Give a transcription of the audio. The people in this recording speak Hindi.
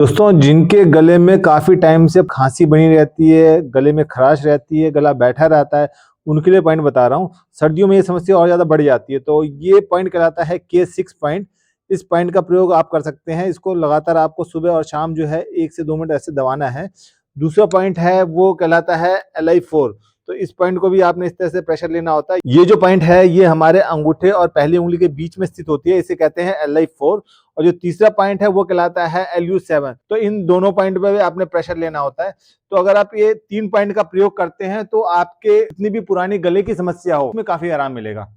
दोस्तों, जिनके गले में काफ़ी टाइम से खाँसी बनी रहती है, गले में खराश रहती है, गला बैठा रहता है, उनके लिए पॉइंट बता रहा हूँ। सर्दियों में ये समस्या और ज़्यादा बढ़ जाती है, तो ये पॉइंट कहलाता है K6 पॉइंट। इस पॉइंट का प्रयोग आप कर सकते हैं। इसको लगातार आपको सुबह और शाम जो है 1 से 2 मिनट ऐसे दबाना है। दूसरा पॉइंट है वो कहलाता है Li4। तो इस पॉइंट को भी आपने इस तरह से प्रेशर लेना होता है। ये जो पॉइंट है ये हमारे अंगूठे और पहली उँगली के बीच में स्थित होती है, इसे कहते हैं Li4। और जो तीसरा पॉइंट है वो कहलाता है Lu7। तो इन दोनों पॉइंट पे भी आपने प्रेशर लेना होता है। तो अगर आप ये 3 पॉइंट का प्रयोग करते हैं तो आपके जितनी भी पुरानी गले की समस्या हो उसमें काफ़ी आराम मिलेगा।